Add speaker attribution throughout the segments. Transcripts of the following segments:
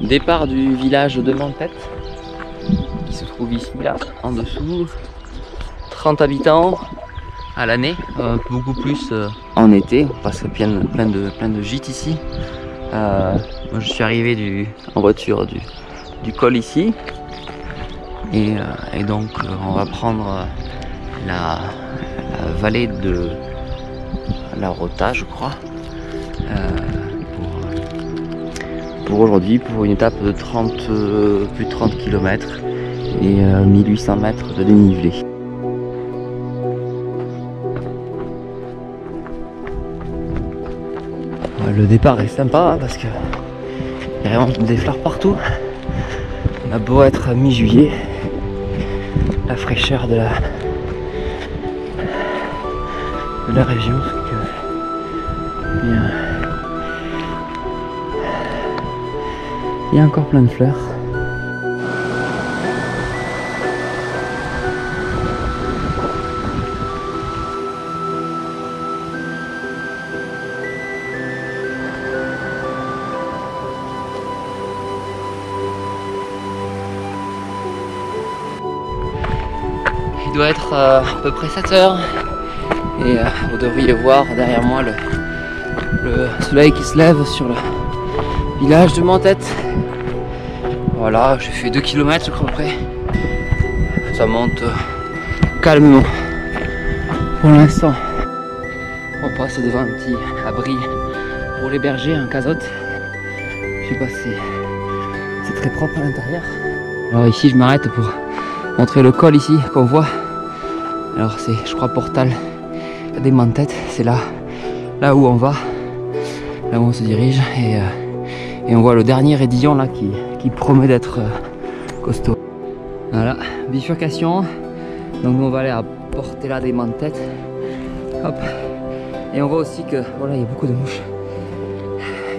Speaker 1: Départ du village de Mentet, qui se trouve ici, là, en dessous. 30 habitants à l'année, beaucoup plus en été, parce que plein de gîtes ici. Moi je suis arrivé en voiture du col ici, et donc on va prendre la vallée de la Rota, je crois, pour aujourd'hui, pour une étape de plus de 30 km et 1800 mètres de dénivelé. Le départ est sympa parce que il y a vraiment des fleurs partout. On a beau être à mi-juillet, la fraîcheur de la région fait que il y a encore plein de fleurs. Il doit être à peu près 7 heures et vous devriez voir derrière moi le soleil qui se lève sur le village de Mentet. Voilà, j'ai fait 2 km je crois après. Ça monte calmement. Pour l'instant, on passe devant un petit abri pour les bergers, un casotte. Je sais pas si c'est très propre à l'intérieur. Alors ici je m'arrête pour montrer le col ici qu'on voit. Alors c'est, je crois, Portal des Mentet, c'est là où on va, là où on se dirige, et on voit le dernier raidillon là qui promet d'être costaud. Voilà, bifurcation. Donc nous on va aller à Portela des Mentet. Hop. Et on voit aussi que voilà, il y a beaucoup de mouches.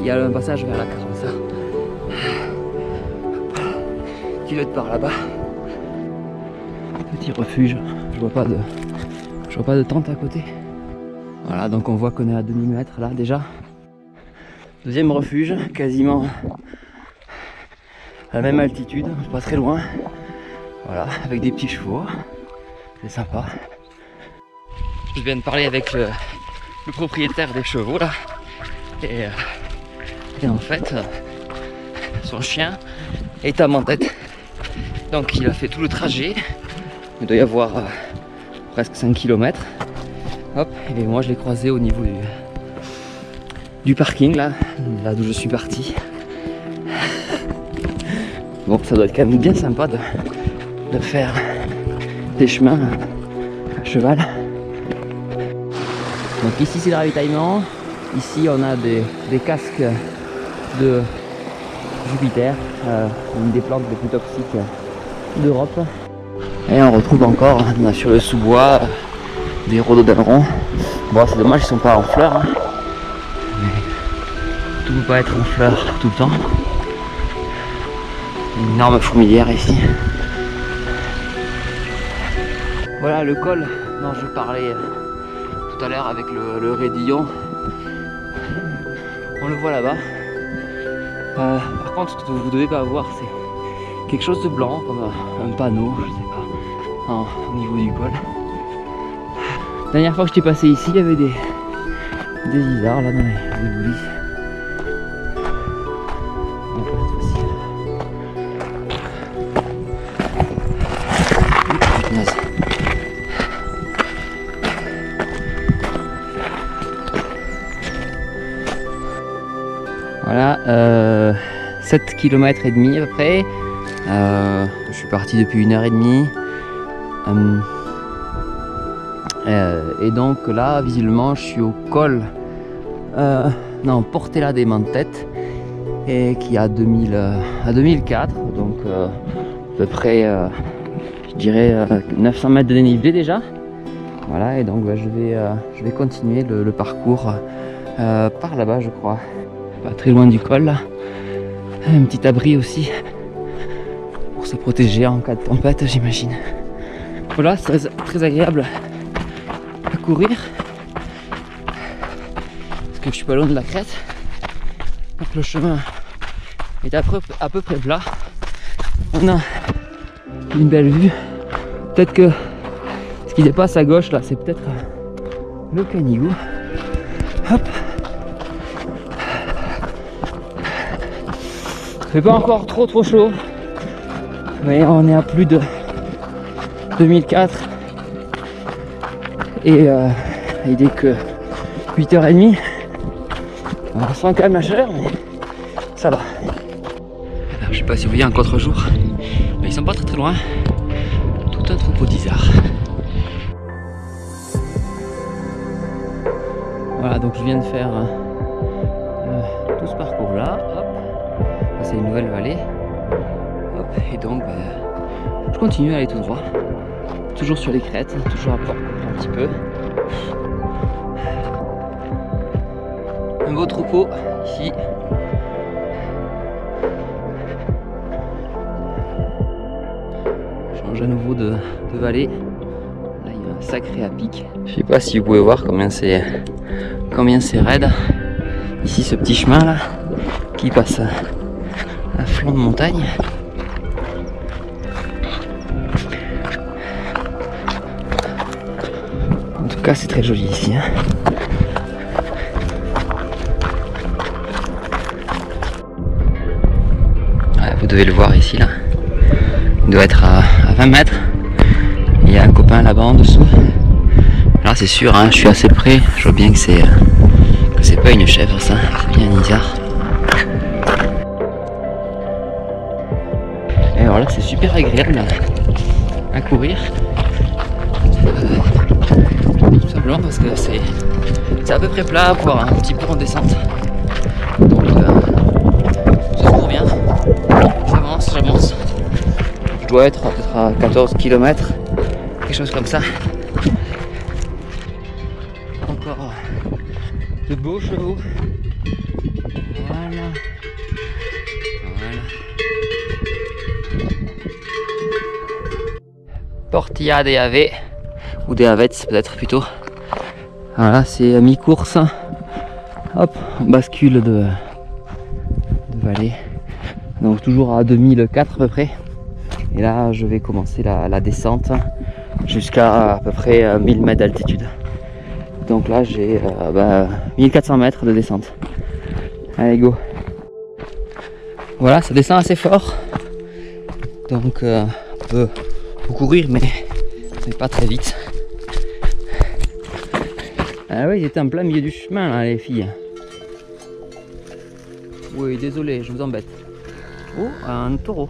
Speaker 1: Il y a un passage vers la Carrossa. Kilomètre par là-bas. Petit refuge. Je vois pas de tente à côté. Voilà, donc on voit qu'on est à 2000 mètres là déjà. Deuxième refuge, quasiment à la même altitude, pas très loin. Voilà, avec des petits chevaux. C'est sympa. Je viens de parler avec le propriétaire des chevaux là. Et en fait, son chien est à Mentet. Donc il a fait tout le trajet. Il doit y avoir presque 5 km. Hop, et moi je l'ai croisé au niveau du parking là d'où je suis parti. Bon, ça doit être quand même bien sympa de faire des chemins à cheval. Donc ici c'est le ravitaillement. Ici on a des casques de Jupiter, une des plantes les plus toxiques d'Europe. Et on retrouve encore sur le sous-bois des rhododendrons. Bon, c'est dommage, ils sont pas en fleurs, hein. Mais tout ne peut pas être en fleurs tout le temps. Une énorme fourmilière ici. Voilà le col dont je parlais tout à l'heure avec le raidillon. On le voit là-bas. Par contre, ce que vous devez pas voir, c'est quelque chose de blanc, comme un panneau, je sais pas, au niveau du col. La dernière fois que j'étais passé ici, il y avait des isards là dans les boulis. Voilà, 7 km et demi à peu près. Je suis parti depuis 1h30. Et donc là, visiblement, je suis au col Portela des Mentet, et qui est à 2004, donc à peu près, je dirais 900 mètres de dénivelé déjà. Voilà, et donc je vais continuer le parcours par là-bas, je crois, pas très loin du col là. Un petit abri aussi pour se protéger en cas de tempête, j'imagine. Voilà, c'est très agréable à courir parce que je suis pas loin de la crête, donc le chemin est à peu près plat. On a une belle vue. Peut-être que ce qui dépasse à gauche là, c'est peut-être le Canigou. Hop. Il fait pas encore trop chaud, mais on est à plus de 2004 et il est que 8h30. On sent quand même la chaleur, mais ça va. Alors, je sais pas si vous voyez un contre-jour, mais ils sont pas très loin. Tout un troupeau d'isards. Voilà, donc je viens de faire tout ce parcours là. Hop, c'est une nouvelle vallée. Hop, et donc je continue à aller tout droit. Toujours sur les crêtes, toujours à parcourir un petit peu. Un beau troupeau ici. Je change à nouveau de vallée. Là il y a un sacré à pic. Je sais pas si vous pouvez voir combien c'est raide. Ici ce petit chemin là qui passe à flanc de montagne. En tout cas c'est très joli ici. Hein. Vous devez le voir ici là. Il doit être à 20 mètres. Il y a un copain là-bas en dessous. Alors c'est sûr, hein, je suis assez près. Je vois bien que c'est pas une chèvre ça, c'est bien un isard. Et alors là c'est super agréable à courir. Tout simplement parce que c'est à peu près plat, voire un petit peu en descente. Donc ça court bien. J'avance. Je dois être peut-être à 14 km, quelque chose comme ça. Encore de beaux chevaux. Voilà. Portilla de Ave, ou des Avettes peut-être plutôt. Voilà, c'est à mi-course. Hop, on bascule de vallée. Donc toujours à 2004 à peu près. Et là je vais commencer la descente jusqu'à peu près 1000 mètres d'altitude. Donc là j'ai 1400 mètres de descente. Allez go. Voilà, ça descend assez fort. Donc on peut courir mais pas très vite. Ah oui, j'étais en plein milieu du chemin là les filles. Oui, désolé, je vous embête. Oh, un taureau.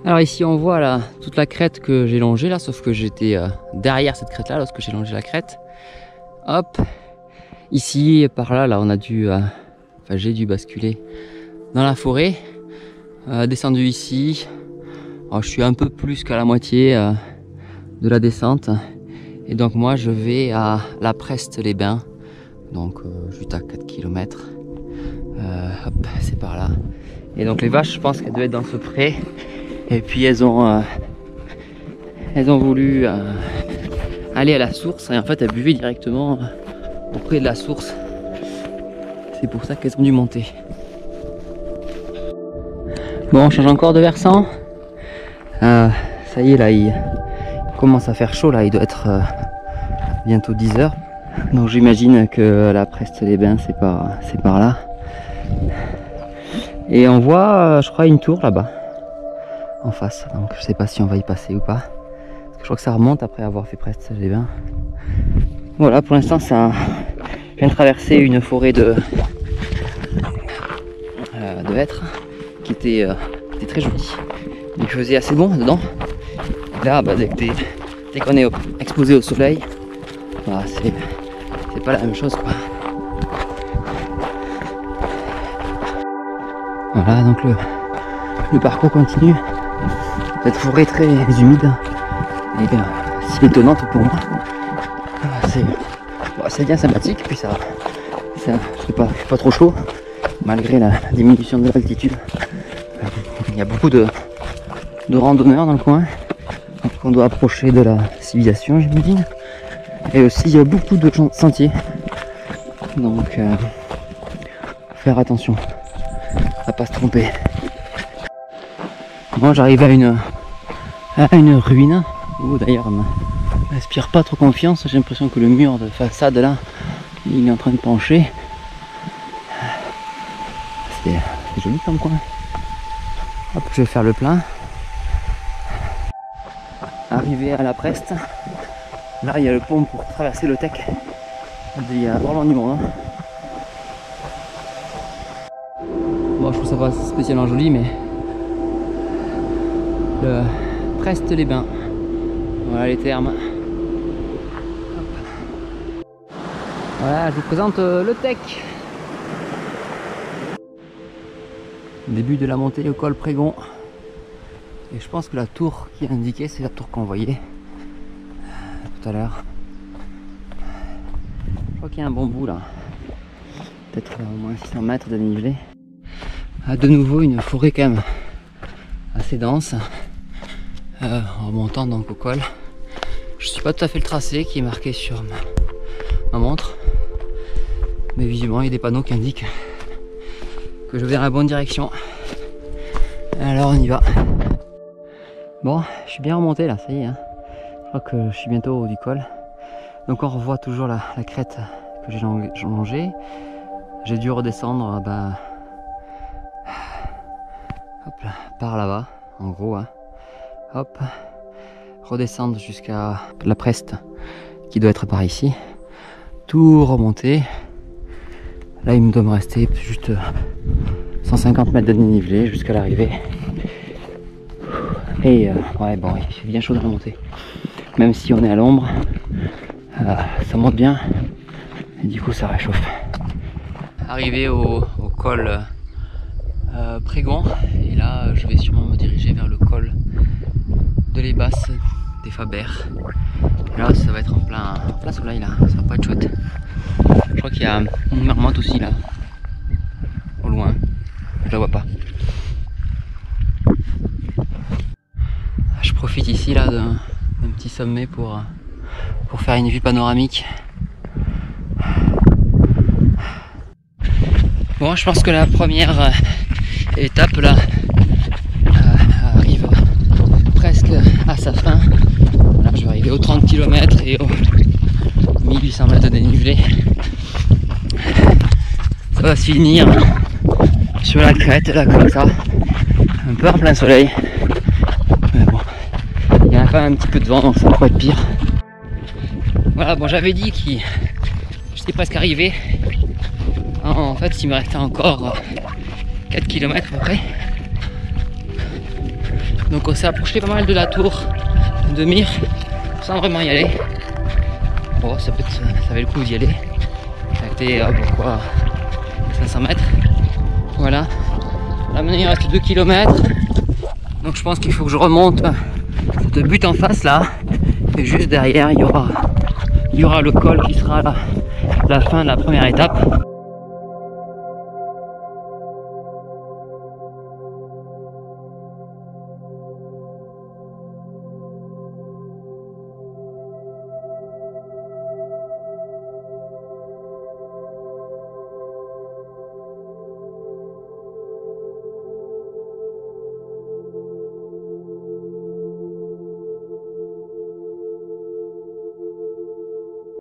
Speaker 1: Alors ici on voit là toute la crête que j'ai longée là, sauf que j'étais derrière cette crête là lorsque j'ai longé la crête. Hop, ici par là on a dû, j'ai dû basculer dans la forêt, descendu ici. Alors, je suis un peu plus qu'à la moitié de la descente, et donc moi je vais à la Preste-les-Bains, donc juste à 4 km. Hop, c'est par là. Et donc les vaches, je pense qu'elles devaient être dans ce pré. Et puis elles ont voulu aller à la source. Et en fait, elles buvaient directement auprès de la source. C'est pour ça qu'elles ont dû monter. Bon, on change encore de versant. Ça y est, là, il commence à faire chaud. Là, il doit être bientôt 10 h. Donc j'imagine que la Preste-les-Bains, c'est par là. Et on voit, je crois, une tour là-bas, en face. Donc je sais pas si on va y passer ou pas. Parce que je crois que ça remonte après avoir fait Preste-les-Bains. Voilà, pour l'instant, ça vient de traverser une forêt de hêtres qui était très jolie. Il faisait assez bon dedans. Et là, dès qu'on est exposé au soleil, c'est pas la même chose, quoi. Voilà, donc le parcours continue. Cette forêt très humide et si étonnante pour moi. C'est bien sympathique, puis ça c'est pas trop chaud malgré la diminution de l'altitude. Il y a beaucoup de randonneurs dans le coin, donc on doit approcher de la civilisation, j'imagine. Et aussi il y a beaucoup de sentiers, donc faire attention. à pas se tromper. Moi j'arrive à une ruine où d'ailleurs on m'inspire pas trop confiance. J'ai l'impression que le mur de façade là il est en train de pencher. C'est joli comme coin. Hop, je vais faire le plein. Arrivé à la Preste, là il y a le pont pour traverser le Tech. Il y a vraiment du monde. Bon, je trouve ça pas spécialement joli, mais le Preste-les-Bains. Voilà les termes. Hop. Voilà, je vous présente le Tech. Début de la montée au col Prégon. Et je pense que la tour qui est indiquée, c'est la tour qu'on voyait tout à l'heure. Je crois qu'il y a un bon bout là. Peut-être au moins 600 mètres de dénivelé. Ah, de nouveau une forêt quand même assez dense. En montant donc au col. Je ne suis pas tout à fait le tracé qui est marqué sur ma montre. Mais visiblement il y a des panneaux qui indiquent que je vais dans la bonne direction. Alors on y va. Bon, je suis bien remonté là, ça y est. Hein. Je crois que je suis bientôt au haut du col. Donc on revoit toujours la crête que j'ai longée. J'ai dû redescendre hop là, par là-bas, en gros. Hein. Hop, redescendre jusqu'à la Preste, qui doit être par ici. Tout remonter. Là, il me doit me rester juste 150 mètres de dénivelé jusqu'à l'arrivée. Et ouais, bon, il fait bien chaud de remonter. Même si on est à l'ombre, ça monte bien. Et du coup, ça réchauffe. Arrivé au col Prégon. Et là, je vais sûrement me diriger vers le col de les Basses des Fabers. Et là, ça va être en plein soleil là. Ça va pas être chouette. Je crois qu'il y a une marmotte aussi là. Au loin. Je la vois pas. Je profite ici là d'un petit sommet pour faire une vue panoramique. Bon, je pense que la première étape là arrive presque à sa fin. Là, je vais arriver aux 30 km et aux 1800 mètres de dénivelé. Ça va se finir sur la crête là comme ça, un peu en plein soleil. Mais bon, il y a quand même un petit peu de vent donc ça va pas être pire. Voilà, bon, j'avais dit que j'étais presque arrivé. En fait, il me restait encore 4 km à peu près. Donc on s'est approché pas mal de la tour de Myre sans vraiment y aller. Bon, ça avait le coup d'y aller. Ça a été pourquoi 500 mètres. Voilà. Là maintenant il reste 2 km. Donc je pense qu'il faut que je remonte cette butte en face là. Et juste derrière il y aura le col qui sera la fin de la première étape.